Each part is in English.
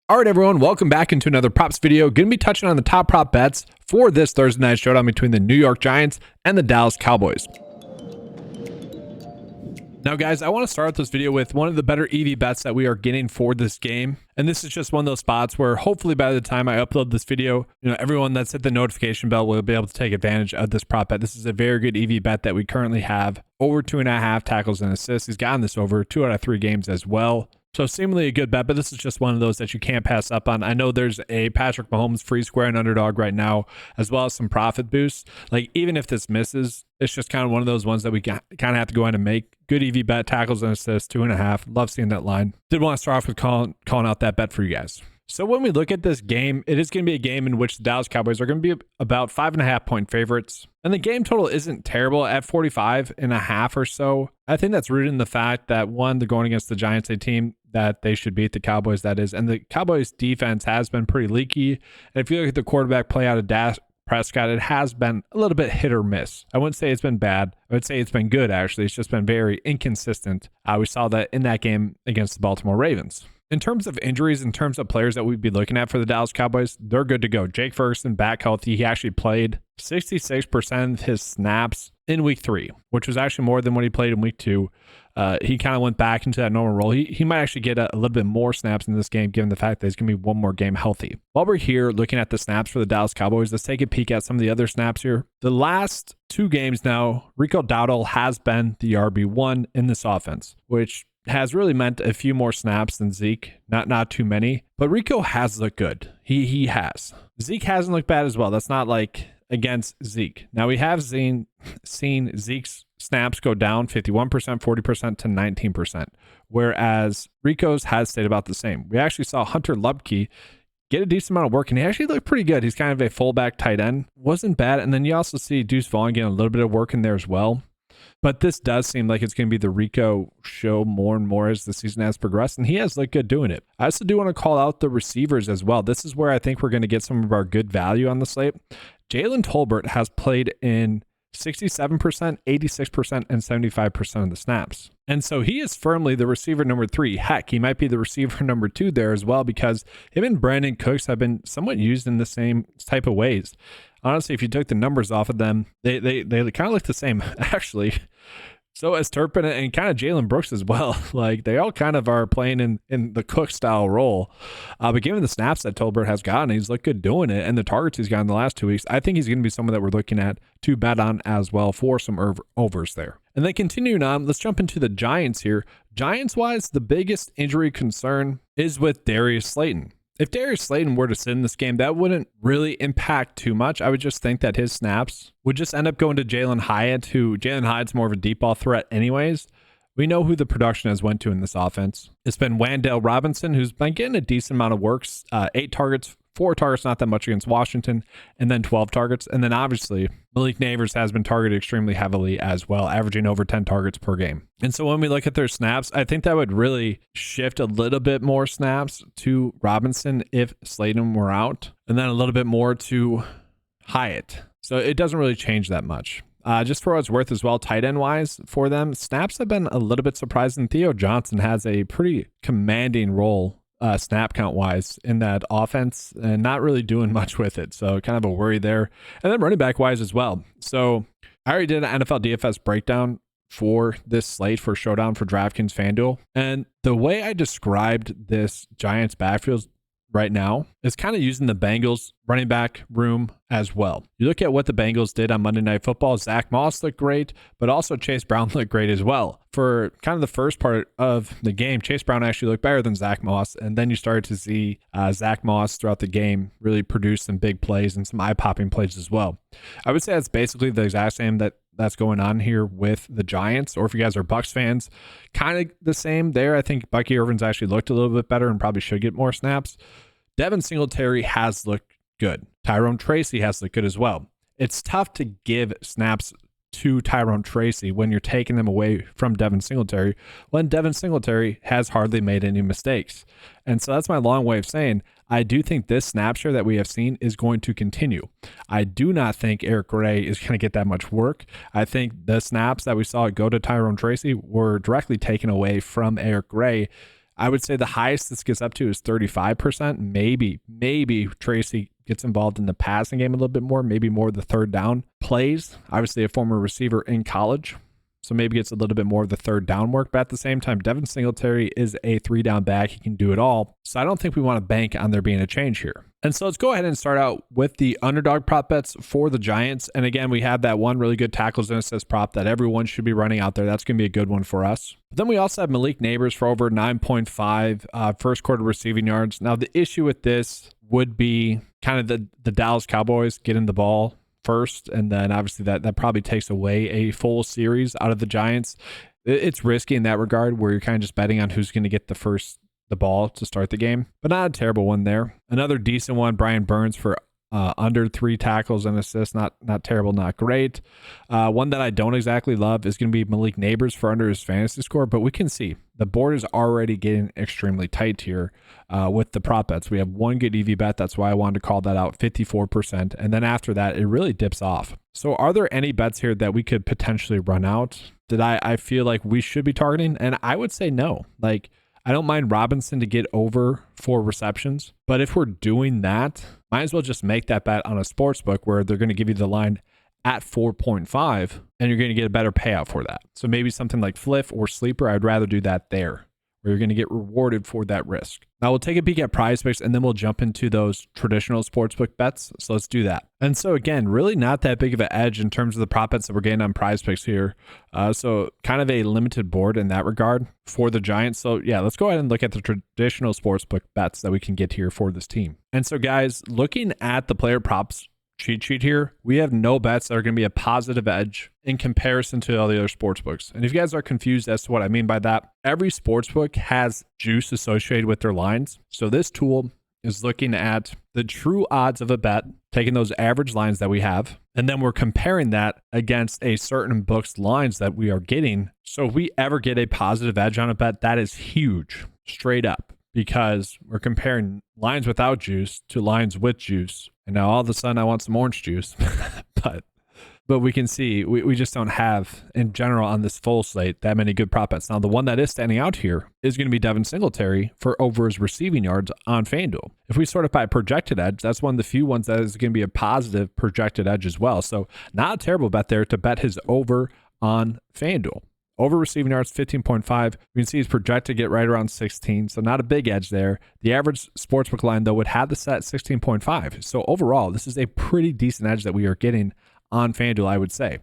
All right, everyone, welcome back into another props video. Going to be touching on the top prop bets for this Thursday night showdown between the New York Giants and the Dallas Cowboys. Now, guys, I want to start this video with one of the better EV bets that we are getting for this game. And this is just one of those spots where hopefully by the time I upload this video, everyone that's hit the notification bell will be able to take advantage of this prop bet. This is a very good EV bet that we currently have over 2.5 tackles and assists. He's gotten this over 2 out of 3 games as well. So seemingly a good bet, but this is just one of those that you can't pass up on. I know there's a Patrick Mahomes free square and underdog right now, as well as some profit boosts. Like, even if this misses, it's just kind of one of those ones that we kind of have to go in and make. Good EV bet, tackles and assists, 2.5. Love seeing that line. Did want to start off with calling out that bet for you guys. So when we look at this game, it is going to be a game in which the Dallas Cowboys are going to be about 5.5 point favorites. And the game total isn't terrible at 45.5 or so. I think that's rooted in the fact that, one, they're going against the Giants, a team that they should beat, the Cowboys, that is. And the Cowboys defense has been pretty leaky. And if you look at the quarterback play out of Dak Prescott, it has been a little bit hit or miss. I wouldn't say it's been bad. I would say it's been good, actually. It's just been very inconsistent. We saw that in that game against the Baltimore Ravens. In terms of injuries, in terms of players that we'd be looking at for the Dallas Cowboys, they're good to go. Jake Ferguson back healthy. He actually played 66% of his snaps in week 3, which was actually more than what he played in week 2. He kind of went back into that normal role. He might actually get a little bit more snaps in this game, given the fact that he's going to be one more game healthy. While we're here looking at the snaps for the Dallas Cowboys, let's take a peek at some of the other snaps here. The last 2 games now, Rico Dowdle has been the RB1 in this offense, which has really meant a few more snaps than Zeke, not too many, but Rico has looked good. He has. Zeke hasn't looked bad as well. That's not like against Zeke. Now, we have seen Zeke's snaps go down 51%, 40% to 19%, whereas Rico's has stayed about the same. We actually saw Hunter Lupke get a decent amount of work, and he actually looked pretty good. He's kind of a fullback tight end. Wasn't bad. And then you also see Deuce Vaughn getting a little bit of work in there as well. But this does seem like it's going to be the Rico show more and more as the season has progressed, and he has looked good doing it. I also do want to call out the receivers as well. This is where I think we're going to get some of our good value on the slate. Jalen Tolbert has played in 67%, 86%, and 75% of the snaps. And so he is firmly the receiver number 3. Heck, he might be the receiver number 2 there as well, because him and Brandon Cooks have been somewhat used in the same type of ways. Honestly, if you took the numbers off of them, they kind of look the same, actually. So as Turpin and kind of Jalen Brooks as well. Like, they all kind of are playing in the Cook-style role. But given the snaps that Tolbert has gotten, he's looked good doing it. And the targets he's gotten the last 2 weeks, I think he's going to be someone that we're looking at to bet on as well for some overs there. And then continuing on, let's jump into the Giants here. Giants-wise, the biggest injury concern is with Darius Slayton. If Darius Slayton were to sit in this game, that wouldn't really impact too much. I would just think that his snaps would just end up going to Jalen Hyatt, who Jalen Hyatt's more of a deep ball threat anyways. We know who the production has went to in this offense. It's been Wan'Dale Robinson, who's been getting a decent amount of works, 8 targets, 4 targets, not that much against Washington, and then 12 targets. And then obviously Malik Neighbors has been targeted extremely heavily as well, averaging over 10 targets per game. And so when we look at their snaps, I think that would really shift a little bit more snaps to Robinson if Slayton were out, and then a little bit more to Hyatt. So it doesn't really change that much. Just for what it's worth as well, tight end wise for them, snaps have been a little bit surprising. Theo Johnson has a pretty commanding role snap count wise in that offense and not really doing much with it. So kind of a worry there. And then running back wise as well. So I already did an NFL DFS breakdown for this slate for Showdown for DraftKings FanDuel. And the way I described this Giants backfield right now is kind of using the Bengals running back room as well. You look at what the Bengals did on Monday Night Football. Zach Moss looked great, but also Chase Brown looked great as well. For kind of the first part of the game, Chase Brown actually looked better than Zach Moss, and then you started to see Zach Moss throughout the game really produce some big plays and some eye-popping plays as well. I would say that's basically the exact same that's going on here with the Giants, or if you guys are Bucs fans, kind of the same there. I think Bucky Irvin's actually looked a little bit better and probably should get more snaps. Devin Singletary has looked good. Tyrone Tracy has looked good as well. It's tough to give snaps to Tyrone Tracy when you're taking them away from Devin Singletary, when Devin Singletary has hardly made any mistakes. And so that's my long way of saying I do think this snap share that we have seen is going to continue. I do not think Eric Gray is going to get that much work. I think the snaps that we saw go to Tyrone Tracy were directly taken away from Eric Gray. I would say the highest this gets up to is 35%. Maybe Tracy gets involved in the passing game a little bit more, maybe more of the third down plays. Obviously a former receiver in college, so maybe gets a little bit more of the third down work. But at the same time, Devin Singletary is a 3-down back. He can do it all. So I don't think we want to bank on there being a change here. And so let's go ahead and start out with the underdog prop bets for the Giants. And again, we have that one really good tackles and assists prop that everyone should be running out there. That's going to be a good one for us. But then we also have Malik Neighbors for over 9.5 first quarter receiving yards. Now, the issue with this would be kind of the Dallas Cowboys getting the ball first, and then obviously that probably takes away a full series out of the Giants. It's risky in that regard where you're kind of just betting on who's going to get the ball to start the game, but not a terrible one there. Another decent one, Brian Burns for under 3 tackles and assists. Not terrible, not great. One that I don't exactly love is going to be Malik Neighbors for under his fantasy score, but we can see the board is already getting extremely tight here with the prop bets. We have one good EV bet. That's why I wanted to call that out, 54%. And then after that, it really dips off. So are there any bets here that we could potentially run out that I feel like we should be targeting? And I would say no. Like, I don't mind Robinson to get over 4 receptions, but if we're doing that, might as well just make that bet on a sports book where they're going to give you the line at 4.5 and you're going to get a better payout for that. So maybe something like Fliff or Sleeper, I'd rather do that there, where you're going to get rewarded for that risk. Now we'll take a peek at PrizePicks and then we'll jump into those traditional sportsbook bets. So let's do that. And so again, really not that big of an edge in terms of the prop bets that we're getting on PrizePicks here. So kind of a limited board in that regard for the Giants. So yeah, let's go ahead and look at the traditional sportsbook bets that we can get here for this team. And so guys, looking at the player props cheat sheet here, we have no bets that are going to be a positive edge in comparison to all the other sportsbooks. And if you guys are confused as to what I mean by that, every sportsbook has juice associated with their lines. So this tool is looking at the true odds of a bet, taking those average lines that we have, and then we're comparing that against a certain book's lines that we are getting. So if we ever get a positive edge on a bet, that is huge, straight up, because we're comparing lines without juice to lines with juice. And now all of a sudden I want some orange juice, but we can see we just don't have in general on this full slate that many good prop bets. Now the one that is standing out here is going to be Devin Singletary for over his receiving yards on FanDuel. If we sort it by projected edge, that's one of the few ones that is going to be a positive projected edge as well. So not a terrible bet there to bet his over on FanDuel. Over receiving yards, 15.5. We can see he's projected to get right around 16, so not a big edge there. The average sportsbook line, though, would have the set 16.5. So overall, this is a pretty decent edge that we are getting on FanDuel, I would say.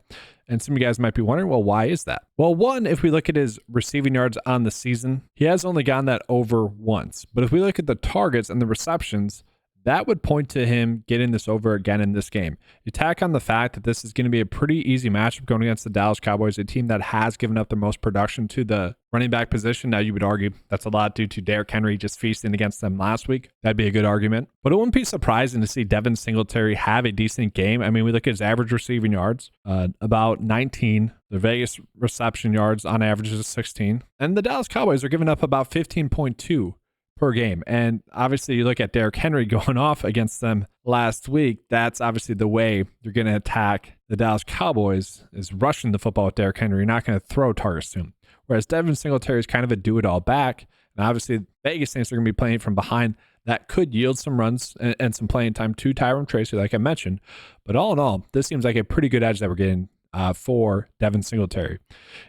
And some of you guys might be wondering, well, why is that? Well, one, if we look at his receiving yards on the season, he has only gotten that over once. But if we look at the targets and the receptions, that would point to him getting this over again in this game. You tack on the fact that this is going to be a pretty easy matchup going against the Dallas Cowboys, a team that has given up the most production to the running back position. Now, you would argue that's a lot due to Derrick Henry just feasting against them last week. That'd be a good argument. But it wouldn't be surprising to see Devin Singletary have a decent game. I mean, we look at his average receiving yards, about 19. The Vegas reception yards on average is 16. And the Dallas Cowboys are giving up about 15.2 per game. And obviously you look at Derrick Henry going off against them last week. That's obviously the way you're going to attack the Dallas Cowboys, is rushing the football with Derrick Henry. You're not going to throw targets to him. Whereas Devin Singletary is kind of a do-it-all back. And obviously Vegas thinks they're going to be playing from behind. That could yield some runs and some playing time to Tyrone Tracy, like I mentioned. But all in all, this seems like a pretty good edge that we're getting for Devin Singletary.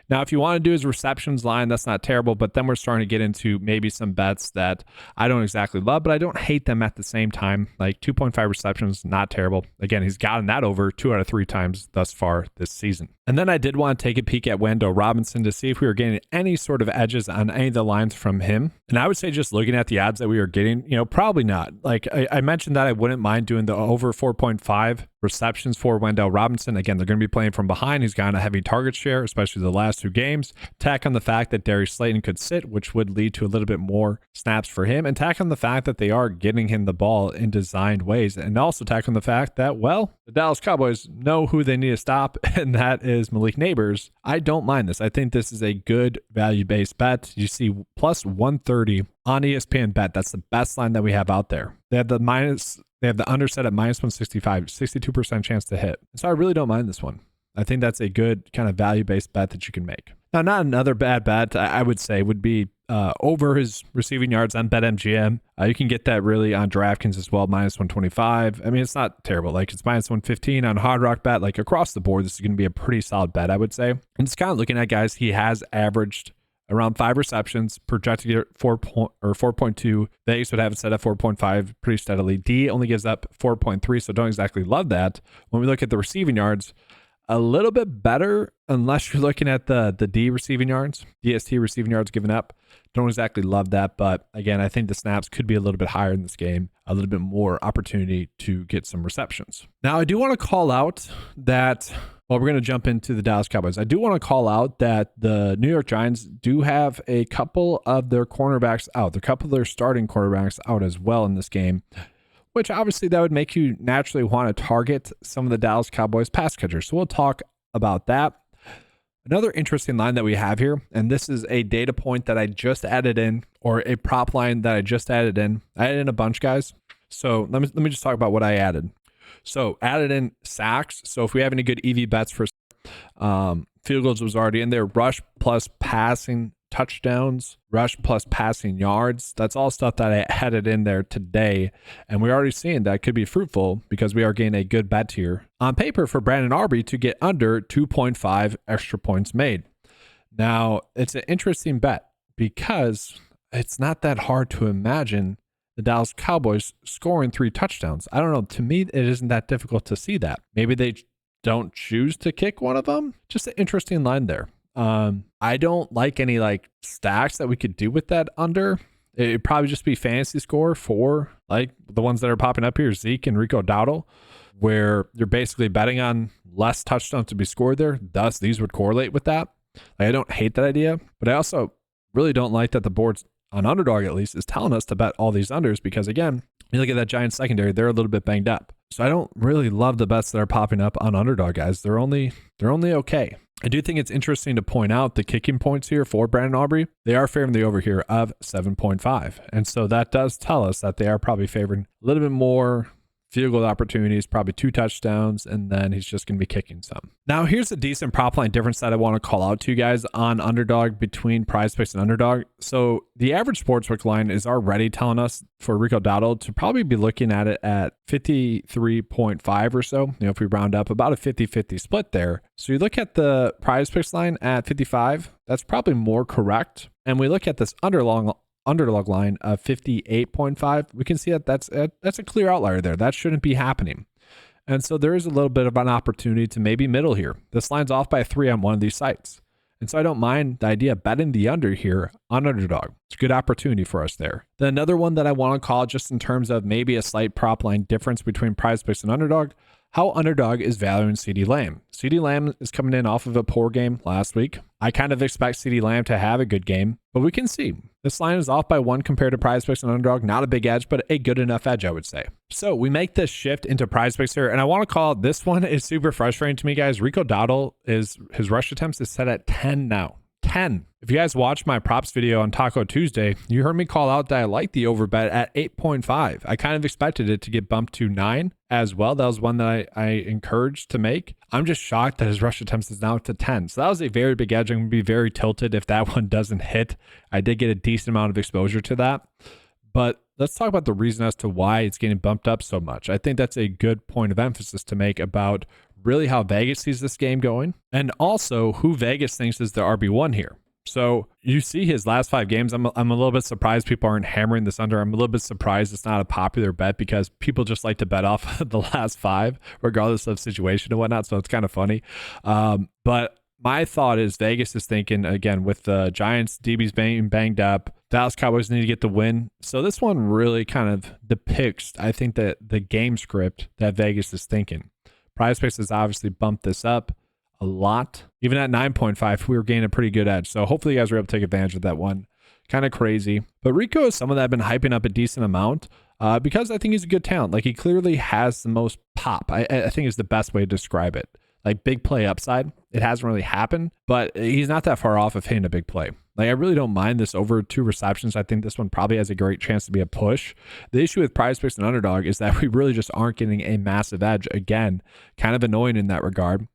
Now, if you want to do his receptions line, that's not terrible, but then we're starting to get into maybe some bets that I don't exactly love, but I don't hate them at the same time. Like 2.5 receptions, not terrible. Again, he's gotten that over 2 out of 3 times thus far this season. And then I did want to take a peek at Wendell Robinson to see if we were getting any sort of edges on any of the lines from him. And I would say just looking at the odds that we are getting, probably not. Like I mentioned that I wouldn't mind doing the over 4.5 receptions for Wendell Robinson. Again, they're going to be playing from behind. He's gotten a heavy target share, especially the last 2 games. Tack on the fact that Darius Slayton could sit, which would lead to a little bit more snaps for him. And tack on the fact that they are getting him the ball in designed ways. And also tack on the fact that, well, the Dallas Cowboys know who they need to stop, and that is Malik Neighbors. I don't mind this. I think this is a good value-based bet. You see plus 130 on ESPN Bet. That's the best line that we have out there. They have the under set at minus 165, 62% chance to hit. So I really don't mind this one. I think that's a good kind of value-based bet that you can make. Now, not another bad bet, I would say, would be over his receiving yards on BetMGM. You can get that really on DraftKings as well, -125. I mean, it's not terrible. Like, it's -115 on HardRockBet. Like, across the board, this is going to be a pretty solid bet, I would say. And it's kind of looking at guys, he has averaged around 5 receptions, projected to get 4.2. Vegas would have it set at 4.5 pretty steadily. D only gives up 4.3, so don't exactly love that. When we look at the receiving yards, a little bit better unless you're looking at the D receiving yards, DST receiving yards given up. Don't exactly love that, but again, I think the snaps could be a little bit higher in this game, a little bit more opportunity to get some receptions. Now, I do want to call out that, well, we're going to jump into the Dallas Cowboys. I do want to call out that the New York Giants do have a couple of their cornerbacks out. A couple of their starting cornerbacks out as well in this game, which obviously that would make you naturally want to target some of the Dallas Cowboys pass catchers. So we'll talk about that. Another interesting line that we have here, and this is a data point that I just added in, or a prop line that I just added in. I added in a bunch, guys. So let me just talk about what I added. So added in sacks. So if we have any good EV bets for field goals, was already in there. Rush plus passing touchdowns, rush plus passing yards. That's all stuff that I added in there today. And we're already seeing that could be fruitful because we are getting a good bet here on paper for Brandon Aubrey to get under 2.5 extra points made. Now, it's an interesting bet because it's not that hard to imagine the Dallas Cowboys scoring 3 touchdowns. I don't know. To me, it isn't that difficult to see that. Maybe they don't choose to kick one of them. Just an interesting line there. I don't like any like stacks that we could do with that under. It'd probably just be fantasy score for like the ones that are popping up here, Zeke and Rico Dowdle, where you're basically betting on less touchdowns to be scored there. Thus, these would correlate with that. Like, I don't hate that idea, but I also really don't like that the board's on Underdog at least is telling us to bet all these unders because again, you look at that Giants secondary, they're a little bit banged up. So I don't really love the bets that are popping up on Underdog, guys. They're only okay. I do think it's interesting to point out the kicking points here for Brandon Aubrey. They are favoring the over here of 7.5. And so that does tell us that they are probably favoring a little bit more field goal opportunities, probably 2 touchdowns, and then he's just going to be kicking some. Now, here's a decent prop line difference that I want to call out to you guys on Underdog between PrizePicks and Underdog. So the average sportsbook line is already telling us for Rico Dowdle to probably be looking at it at 53.5 or so. You know, if we round up, about a 50-50 split there. So you look at the PrizePicks line at 55, that's probably more correct. And we look at this underdog line of 58.5, we can see that that's a clear outlier there. That shouldn't be happening. And so there is a little bit of an opportunity to maybe middle here. This line's off by 3 on one of these sites. And so I don't mind the idea of betting the under here on Underdog. It's a good opportunity for us there. Then another one that I want to call just in terms of maybe a slight prop line difference between PrizePicks and Underdog, how Underdog is valuing CeeDee Lamb. CeeDee Lamb is coming in off of a poor game last week. I kind of expect CeeDee Lamb to have a good game, but we can see this line is off by 1 compared to PrizePicks and Underdog. Not a big edge, but a good enough edge, I would say. So we make this shift into PrizePicks here, and I want to call it, this one is super frustrating to me, guys. Rico Dowdle, his rush attempts is set at 10 now. 10. If you guys watched my props video on Taco Tuesday, you heard me call out that I like the over bet at 8.5. I kind of expected it to get bumped to 9 as well. That was one that I encouraged to make. I'm just shocked that his rush attempts is now to 10. So that was a very big edge. I'm going to be very tilted if that one doesn't hit. I did get a decent amount of exposure to that. But let's talk about the reason as to why it's getting bumped up so much. I think that's a good point of emphasis to make about really how Vegas sees this game going, and also who Vegas thinks is the RB1 here. So you see his last 5 games. I'm a little bit surprised people aren't hammering this under. I'm a little bit surprised it's not a popular bet because people just like to bet off the last 5, regardless of situation and whatnot. So it's kind of funny. But my thought is Vegas is thinking, again, with the Giants, DBs being banged up, Dallas Cowboys need to get the win. So this one really kind of depicts, I think, that the game script that Vegas is thinking. PrizePicks has obviously bumped this up a lot. Even at 9.5, we were gaining a pretty good edge. So hopefully you guys were able to take advantage of that one. Kind of crazy. But Rico is someone that I've been hyping up a decent amount because I think he's a good talent. Like, he clearly has the most pop. I think is the best way to describe it. Like, big play upside. It hasn't really happened, but he's not that far off of hitting a big play. Like, I really don't mind this over 2 receptions. I think this one probably has a great chance to be a push. The issue with PrizePicks and Underdog is that we really just aren't getting a massive edge. Again, kind of annoying in that regard.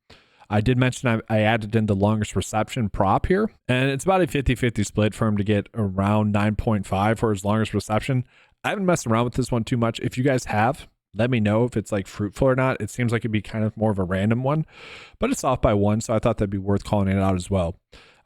I did mention I added in the longest reception prop here, and it's about a 50-50 split for him to get around 9.5 for his longest reception. I haven't messed around with this one too much. If you guys have, let me know if it's like fruitful or not. It seems like it'd be kind of more of a random one, but it's off by 1, so I thought that'd be worth calling it out as well.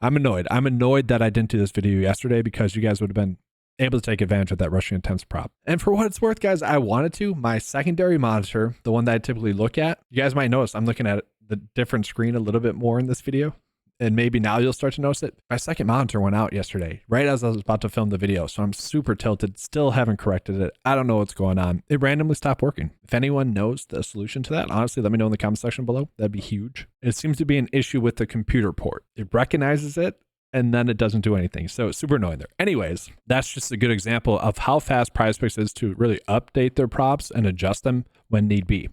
I'm annoyed. I'm annoyed that I didn't do this video yesterday because you guys would have been able to take advantage of that rushing attempts prop. And for what it's worth, guys, I wanted to. My secondary monitor, the one that I typically look at, you guys might notice I'm looking at the different screen a little bit more in this video. And maybe now you'll start to notice it. My second monitor went out yesterday, right as I was about to film the video. So I'm super tilted, still haven't corrected it. I don't know what's going on. It randomly stopped working. If anyone knows the solution to that, honestly, let me know in the comment section below. That'd be huge. It seems to be an issue with the computer port. It recognizes it, and then it doesn't do anything. So it's super annoying there. Anyways, that's just a good example of how fast PrizePicks is to really update their props and adjust them when need be.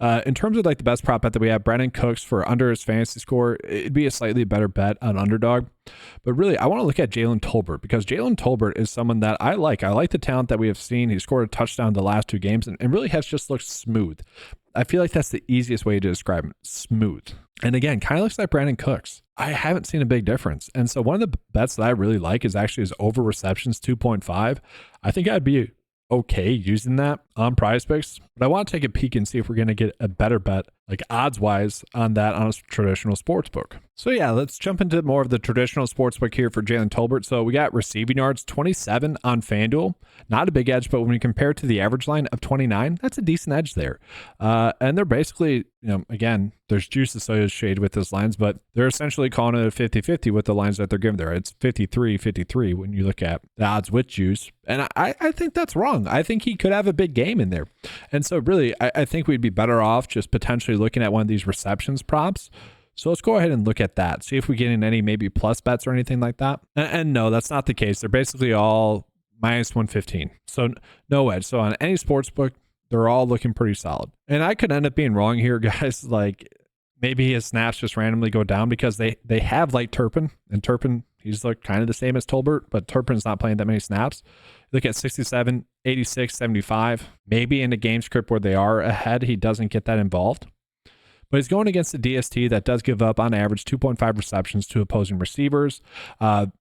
In terms of like the best prop bet that we have, Brandon Cooks for under his fantasy score, it'd be a slightly better bet on underdog. But really, I want to look at Jalen Tolbert because Jalen Tolbert is someone that I like. I like the talent that we have seen. He scored a touchdown the last 2 games and really has just looked smooth. I feel like that's the easiest way to describe him, smooth. And again, kind of looks like Brandon Cooks. I haven't seen a big difference. And so one of the bets that I really like is actually his over receptions 2.5. I think I'd be okay using that on PrizePicks, but I want to take a peek and see if we're going to get a better bet, like odds wise, on that on a traditional sports book. So yeah, let's jump into more of the traditional sports book here for Jalen Tolbert. So we got receiving yards 27 on FanDuel, not a big edge, but when we compare it to the average line of 29, that's a decent edge there. And they're basically, again, there's juice associated with those lines, but they're essentially calling it a 50-50 with the lines that they're giving there. It's 53-53 when you look at the odds with juice. And I think that's wrong. I think he could have a big game in there. And so really, I think we'd be better off just potentially looking at one of these receptions props. So let's go ahead and look at that. See if we get in any maybe plus bets or anything like that. And no, that's not the case. They're basically all minus 115. So no edge. So on any sports book, they're all looking pretty solid. And I could end up being wrong here, guys. Like maybe his snaps just randomly go down because they have like Turpin. And Turpin, he's like kind of the same as Tolbert, but Turpin's not playing that many snaps. Look at 67, 86, 75. Maybe in a game script where they are ahead, he doesn't get that involved. But he's going against the DST that does give up on average 2.5 receptions to opposing receivers.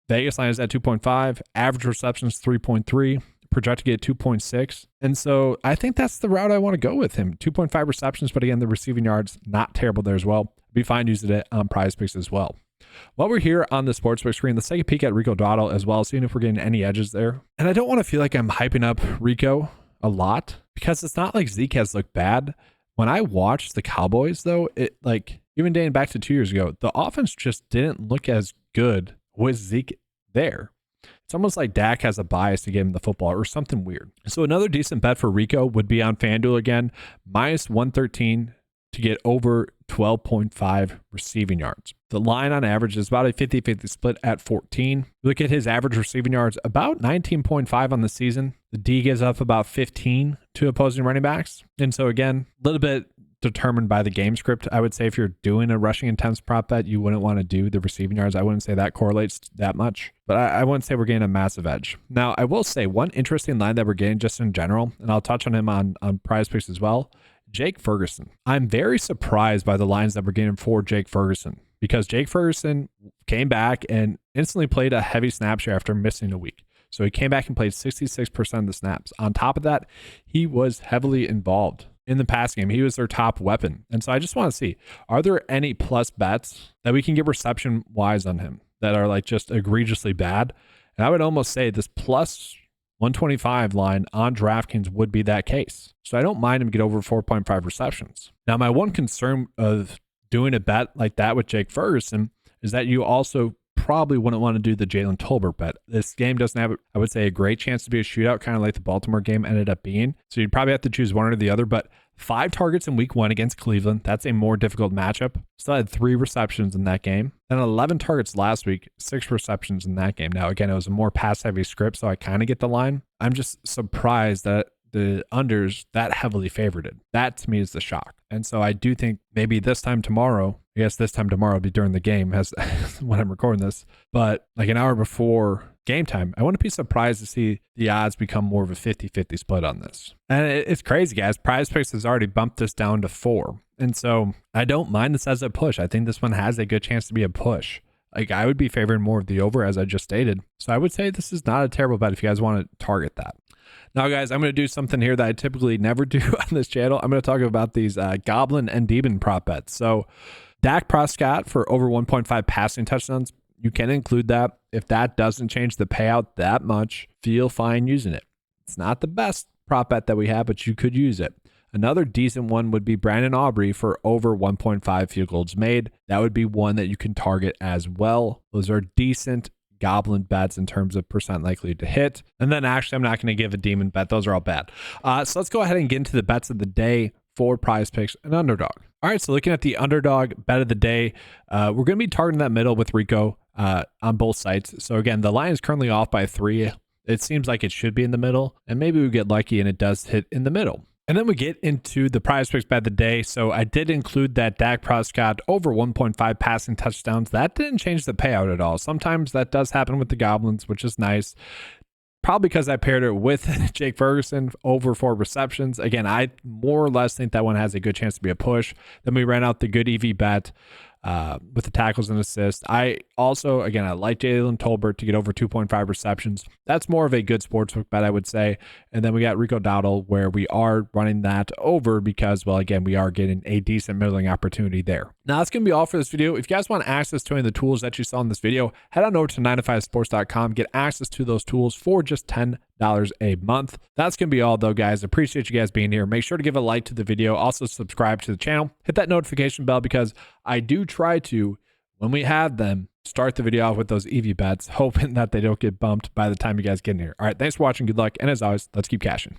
Vegas line is at 2.5. Average receptions 3.3. Projected to get 2.6. And so I think that's the route I want to go with him. 2.5 receptions, but again, the receiving yards, not terrible there as well. Be fine using it on PrizePicks as well. While we're here on the sportsbook screen, let's take a peek at Rico Dowdle as well, seeing if we're getting any edges there. And I don't want to feel like I'm hyping up Rico a lot because it's not like Zeke has looked bad. When I watched the Cowboys, though, it like even dating back to 2 years ago, the offense just didn't look as good with Zeke there. It's almost like Dak has a bias to give him the football or something weird. So another decent bet for Rico would be on FanDuel again, minus 113 to get over 12.5 receiving yards. The line on average is about a 50-50 split at 14. Look at his average receiving yards, about 19.5 on the season. The D gives up about 15 to opposing running backs. And so again, a little bit determined by the game script. I would say if you're doing a rushing intense prop bet, you wouldn't want to do the receiving yards. I wouldn't say that correlates that much, but I wouldn't say we're getting a massive edge. Now, I will say one interesting line that we're getting just in general, and I'll touch on him on PrizePicks as well, Jake Ferguson. I'm very surprised by the lines that we're getting for Jake Ferguson because Jake Ferguson came back and instantly played a heavy snap share after missing a week. So he came back and played 66% of the snaps. On top of that, he was heavily involved in the pass game. He was their top weapon. And so I just want to see, are there any plus bets that we can get reception wise on him that are like just egregiously bad? And I would almost say this plus 125 line on DraftKings would be that case. So I don't mind him get over 4.5 receptions. Now, my one concern of doing a bet like that with Jake Ferguson is that you also probably wouldn't want to do the Jalen Tolbert bet. This game doesn't have, I would say, a great chance to be a shootout, kind of like the Baltimore game ended up being. So you'd probably have to choose one or the other, but 5 targets in week 1 against Cleveland. That's a more difficult matchup. Still had 3 receptions in that game. Then 11 targets last week, 6 receptions in that game. Now, again, it was a more pass-heavy script, so I kind of get the line. I'm just surprised that the unders that heavily favored. That to me is the shock. And so I do think maybe this time tomorrow, I guess this time tomorrow will be during the game as when I'm recording this, but like an hour before game time, I wouldn't be surprised to see the odds become more of a 50-50 split on this. And it's crazy, guys. PrizePicks has already bumped this down to 4. And so I don't mind this as a push. I think this one has a good chance to be a push. Like I would be favoring more of the over as I just stated. So I would say this is not a terrible bet if you guys want to target that. Now, guys, I'm going to do something here that I typically never do on this channel. I'm going to talk about these Goblin and Demon prop bets. So Dak Prescott for over 1.5 passing touchdowns, you can include that. If that doesn't change the payout that much, feel fine using it. It's not the best prop bet that we have, but you could use it. Another decent one would be Brandon Aubrey for over 1.5 field goals made. That would be one that you can target as well. Those are decent Goblin bets in terms of percent likely to hit. And then actually, I'm not going to give a Demon bet. Those are all bad. So let's go ahead and get into the bets of the day for PrizePicks and Underdog. All right, so looking at the Underdog bet of the day, we're going to be targeting that middle with Rico on both sides. So again, the line is currently off by 3. It seems like it should be in the middle, and maybe we get lucky and it does hit in the middle. And then we get into the PrizePicks bet of the day. So I did include that Dak Prescott over 1.5 passing touchdowns. That didn't change the payout at all. Sometimes that does happen with the Goblins, which is nice. Probably because I paired it with Jake Ferguson over 4 receptions. Again, I more or less think that one has a good chance to be a push. Then we ran out the good EV bet with the tackles and assists. I also, again, I like Jalen Tolbert to get over 2.5 receptions. That's more of a good sportsbook bet, I would say. And then we got Rico Dowdle where we are running that over because, well, again, we are getting a decent middling opportunity there. Now, that's going to be all for this video. If you guys want access to any of the tools that you saw in this video, head on over to 9to5sports.com. Get access to those tools for just $10 a month. That's going to be all though, guys. Appreciate you guys being here. Make sure to give a like to the video. Also subscribe to the channel. Hit that notification bell because I do try to, when we have them, start the video off with those EV bets, hoping that they don't get bumped by the time you guys get in here. All right, thanks for watching. Good luck. And as always, let's keep cashing.